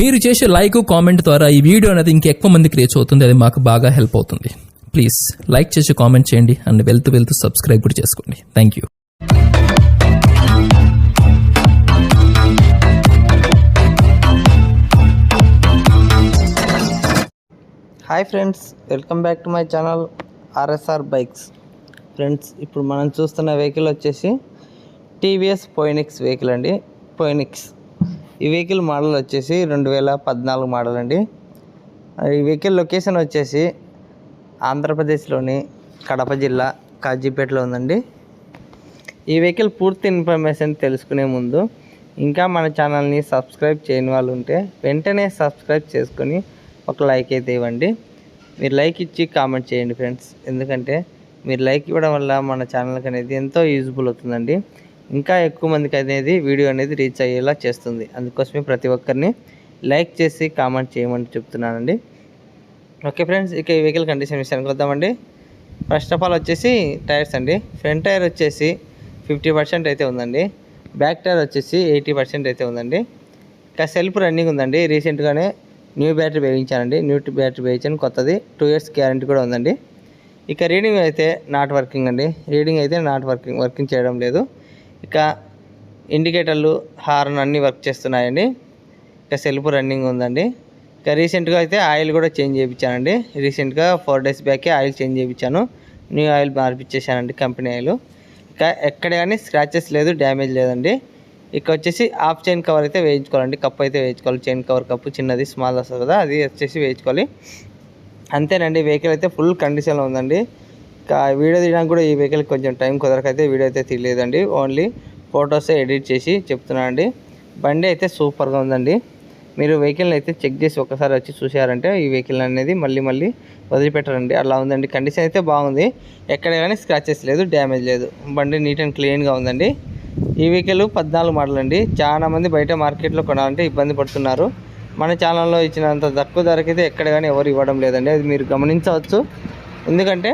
మీరు చేసే like comment ద్వారా ఈ వీడియో అనేది ఇంకెక్కువ మందికి రీచ్ అవుతుంది. అది మాకు బాగా హెల్ప్ అవుతుంది. ప్లీజ్ లైక్ చేసి కామెంట్ చేయండి అండ్ వెళ్తూ సబ్స్క్రైబ్ కూడా చేసుకోండి. Thank you. Hi friends, welcome back to my channel RSR bikes. Friends, ఇప్పుడు మనం చూస్తున్న వెహికల్ వచ్చేసి టీవీఎస్ పోయినిక్స్ వెహికల్ అండి. పోయినిక్స్ ఈ వెహికల్ మోడల్ వచ్చేసి 2014 మోడల్ అండి. ఈ వెహికల్ లొకేషన్ వచ్చేసి ఆంధ్రప్రదేశ్లోని కడప జిల్లా కాజీపేటలో ఉందండి. ఈ వెహికల్ పూర్తి ఇన్ఫర్మేషన్ తెలుసుకునే ముందు ఇంకా మన ఛానల్ని సబ్స్క్రైబ్ చేయని వాళ్ళు ఉంటే వెంటనే సబ్స్క్రైబ్ చేసుకొని ఒక లైక్ అయితే ఇవ్వండి. మీరు లైక్ ఇచ్చి కామెంట్ చేయండి ఫ్రెండ్స్, ఎందుకంటే మీరు లైక్ ఇవ్వడం వల్ల మన ఛానల్కి అనేది ఎంతో యూజ్ఫుల్ అవుతుందండి. ఇంకా ఎక్కువ మందికి అనేది వీడియో అనేది రీచ్ అయ్యేలా చేస్తుంది. అందుకోసమే ప్రతి ఒక్కరిని లైక్ చేసి కామెంట్ చేయమని చెప్తున్నానండి. ఓకే ఫ్రెండ్స్, ఇక ఈ వెహికల్ కండిషన్ విషయానికి వద్దామండి. ఫస్ట్ ఆఫ్ ఆల్ వచ్చేసి టైర్స్ అండి. ఫ్రంట్ టైర్ వచ్చేసి 50% అయితే ఉందండి. బ్యాక్ టైర్ వచ్చేసి 80% అయితే ఉందండి. ఇంకా సెల్ఫ్ రన్నింగ్ ఉందండి. రీసెంట్గానే న్యూ బ్యాటరీ వేయించానండి. న్యూ బ్యాటరీ వేయించాను, కొత్తది 2 years గ్యారంటీ కూడా ఉందండి. ఇక రీడింగ్ అయితే నాట్ వర్కింగ్ అండి. రీడింగ్ అయితే నాట్ వర్కింగ్ చేయడం లేదు. ఇక ఇండికేటర్లు, హార్న్ అన్నీ వర్క్ చేస్తున్నాయండి. ఇక సెల్ఫ్ రన్నింగ్ ఉందండి. ఇక రీసెంట్గా అయితే ఆయిల్ కూడా చేంజ్ చేయించానండి. రీసెంట్గా 4 days బ్యాకే ఆయిల్ చేంజ్ చేయించాను. న్యూ ఆయిల్ మార్పిచ్చేసానండి, కంపెనీ ఆయిల్. ఇక ఎక్కడ కానీ స్క్రాచెస్ లేదు, డ్యామేజ్ లేదండి. ఇక వచ్చేసి హాఫ్ చైన్ కవర్ అయితే వేయించుకోవాలండి. కప్పు అయితే వేయించుకోవాలి. చైన్ కవర్ కప్పు చిన్నది స్మాల్ వస్తుంది కదా, అది వచ్చేసి వేయించుకోవాలి. అంతేనండి. వెహికల్ అయితే ఫుల్ కండిషన్లో ఉందండి. ఇక వీడియో తీయడానికి కూడా ఈ వెహికల్కి కొంచెం టైం కుదరకైతే వీడియో అయితే తీయలేదండి. ఓన్లీ ఫొటోసే ఎడిట్ చేసి చెప్తున్నానండి. బండి అయితే సూపర్గా ఉందండి. మీరు వెహికల్ని అయితే చెక్ చేసి ఒకసారి వచ్చి చూసారంటే ఈ వెహికల్ అనేది మళ్ళీ వదిలిపెట్టారండి. అలా ఉందండి. కండిషన్ అయితే బాగుంది. ఎక్కడ కానీ స్క్రాచెస్ లేదు, డ్యామేజ్ లేదు. బండి నీట్ అండ్ క్లీన్గా ఉందండి. ఈ వెహికల్ 14 మోడల్ అండి. చాలామంది బయట మార్కెట్లో కొనాలంటే ఇబ్బంది పడుతున్నారు. మన ఛానల్లో ఇచ్చినంత తక్కువ ధరకైతే ఎక్కడ కానీ ఎవరు ఇవ్వడం లేదండి. అది మీరు గమనించవచ్చు. ఎందుకంటే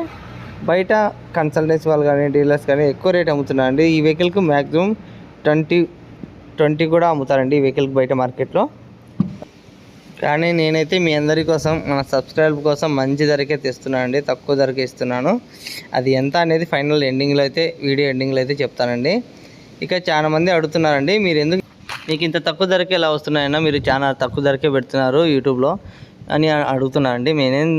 బయట కన్సల్టెన్సీ వాళ్ళు కానీ డీలర్స్ కానీ ఎక్కువ రేట్ అమ్ముతున్నారండి. ఈ వెహికల్కి మ్యాక్సిమం 20 కూడా అమ్ముతారండి ఈ వెహికల్కి బయట మార్కెట్లో. కానీ నేనైతే మీ అందరి కోసం, మన సబ్స్క్రైబర్ కోసం మంచి ధరకే తెస్తున్నాను అండి. తక్కువ ధరకే ఇస్తున్నాను. అది ఎంత అనేది ఫైనల్ ఎండింగ్లో అయితే, వీడియో ఎండింగ్లో అయితే చెప్తానండి. ఇక చాలా మంది అడుగుతున్నారండి, మీరు ఎందుకు మీకు ఇంత తక్కువ ధరకే ఎలా వస్తున్నాయన్నా, మీరు చాలా తక్కువ ధరకే పెడుతున్నారు యూట్యూబ్లో అని అడుగుతున్నారండి. నేనేం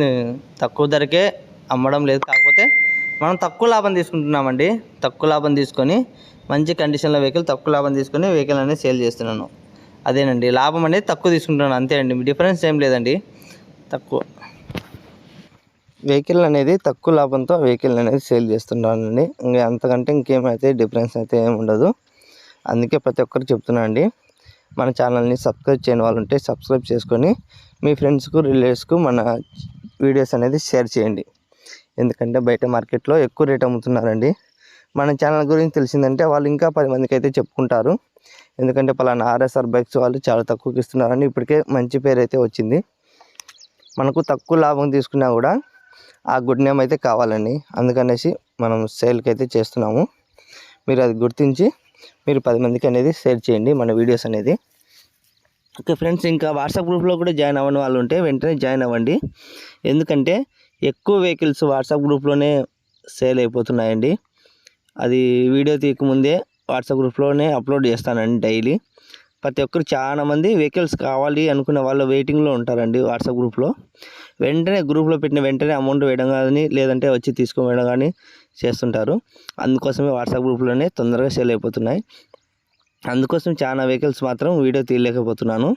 తక్కువ ధరకే అమ్మడం లేదు, కాకపోతే మనం తక్కువ లాభం తీసుకుంటున్నామండి. తక్కువ లాభం తీసుకొని మంచి కండిషన్లో వెహికల్ తక్కువ లాభం తీసుకొని వెహికల్ అనేది సేల్ చేస్తున్నాను. అదేనండి, లాభం అనేది తక్కువ తీసుకుంటున్నాను, అంతే అండి. డిఫరెన్స్ ఏం లేదండి. తక్కువ వెహికల్ అనేది తక్కువ లాభంతో వెహికల్ అనేది సేల్ చేస్తున్నానండి. ఇంకా అంతకంటే ఇంకేమైతే డిఫరెన్స్ అయితే ఏమి ఉండదు. అందుకే ప్రతి ఒక్కరు చెప్తున్నా అండి, మన ఛానల్ని సబ్స్క్రైబ్ చేయని వాళ్ళు ఉంటే సబ్స్క్రైబ్ చేసుకొని మీ ఫ్రెండ్స్కు, రిలేటివ్స్కు మన వీడియోస్ అనేది షేర్ చేయండి. ఎందుకంటే బయట మార్కెట్లో ఎక్కువ రేట్ అమ్ముతున్నారండి. మన ఛానల్ గురించి తెలిసిందంటే వాళ్ళు ఇంకా 10 మందికి అయితే చెప్పుకుంటారు. ఎందుకంటే పలానా ఆర్ఎస్ఆర్ బైక్స్ వాళ్ళు చాలా తక్కువకి ఇస్తున్నారని ఇప్పటికే మంచి పేరు అయితే వచ్చింది. మనకు తక్కువ లాభం తీసుకున్నా కూడా ఆ గుడ్ నేమ్ అయితే కావాలండి. అందుకనేసి మనం సేల్కి అయితే చేస్తున్నాము. మీరు అది గుర్తించి మీరు 10 మందికి అనేది షేర్ చేయండి మన వీడియోస్ అనేది. ఓకే ఫ్రెండ్స్, ఇంకా వాట్సాప్ గ్రూప్లో కూడా జాయిన్ అవ్వని వాళ్ళు ఉంటే వెంటనే జాయిన్ అవ్వండి. ఎందుకంటే ఎక్కువ వెహికల్స్ వాట్సాప్ గ్రూప్లోనే సేల్ అయిపోతున్నాయండి. అది వీడియో తీయకముందే వాట్సాప్ గ్రూప్లోనే అప్లోడ్ చేస్తానండి డైలీ. ప్రతి ఒక్కరు చాలామంది వెహికల్స్ కావాలి అనుకునే వాళ్ళు వెయిటింగ్లో ఉంటారండి వాట్సాప్ గ్రూప్లో. వెంటనే గ్రూప్లో పెట్టిన వెంటనే అమౌంట్ వేయడం కానీ, లేదంటే వచ్చి తీసుకువేయడం కానీ చేస్తుంటారు. అందుకోసమే వాట్సాప్ గ్రూప్లోనే తొందరగా సేల్ అయిపోతున్నాయి. అందుకోసం చాలా వెహికల్స్ మాత్రం వీడియో తీయలేకపోతున్నాను.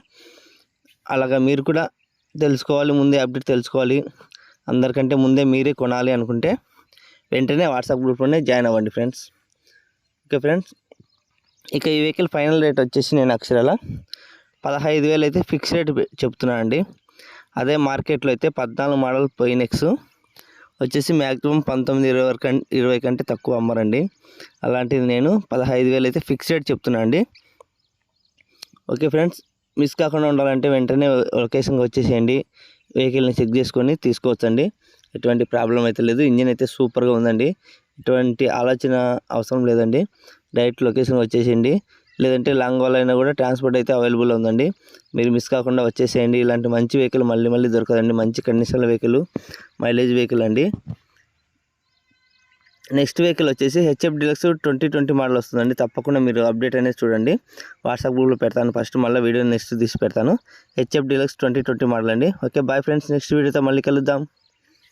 అలాగా మీరు కూడా తెలుసుకోవాలి, ముందే అప్డేట్ తెలుసుకోవాలి, అందరికంటే ముందే మీరే కొనాలి అనుకుంటే వెంటనే వాట్సాప్ గ్రూప్లోనే జాయిన్ అవ్వండి ఫ్రెండ్స్. ఓకే ఫ్రెండ్స్, ఇక ఈ వెహికల్ ఫైనల్ రేట్ వచ్చేసి నేను అక్షరాల 15,000 అయితే ఫిక్స్ రేట్ చెప్తున్నానండి. అదే మార్కెట్లో అయితే 14 మోడల్ పోయినెక్స్ వచ్చేసి మ్యాక్సిమం 19-20 కంటే తక్కువ అమ్మరండి. అలాంటిది నేను 15,000 అయితే ఫిక్స్ రేట్ చెప్తున్నాను అండి. ఓకే ఫ్రెండ్స్, మిస్ కాకుండా ఉండాలంటే వెంటనే లొకేషన్కి వచ్చేసేయండి. వెహికల్ని చెక్ చేసుకొని తీసుకోవచ్చండి. ఎటువంటి ప్రాబ్లం అయితే లేదు. ఇంజిన్ అయితే సూపర్గా ఉందండి. ఎటువంటి ఆలోచన అవసరం లేదండి. డైరెక్ట్ లొకేషన్ వచ్చేసేయండి, లేదంటే లాంగ్ హాల్ అయినా కూడా ట్రాన్స్పోర్ట్ అయితే అవైలబుల్ ఉందండి. మీరు మిస్ కాకుండా వచ్చేసేయండి. ఇలాంటి మంచి వెహికల్ మళ్ళీ దొరకదండి. మంచి కండిషన్ల వెహికల్, మైలేజ్ వెహికల్ అండి. నెక్స్ట్ వెహికల్ వచ్చేసి హెచ్ఎఫ్ డీలక్స్ 2020 మోడల్ వస్తుందండి. తప్పకుండా మీరు అప్డేట్ అనేది చూడండి. వాట్సాప్ గ్రూప్లో పెడతాను ఫస్ట్, మళ్ళీ వీడియో నెక్స్ట్ తీసి పెడతాను. హెచ్ఎఫ్ డీలక్స్ 2020 మోడల్ అండి. ఓకే బాయ్ ఫ్రెండ్స్, నెక్స్ట్ వీడియోతో మళ్ళీ కలుద్దాం.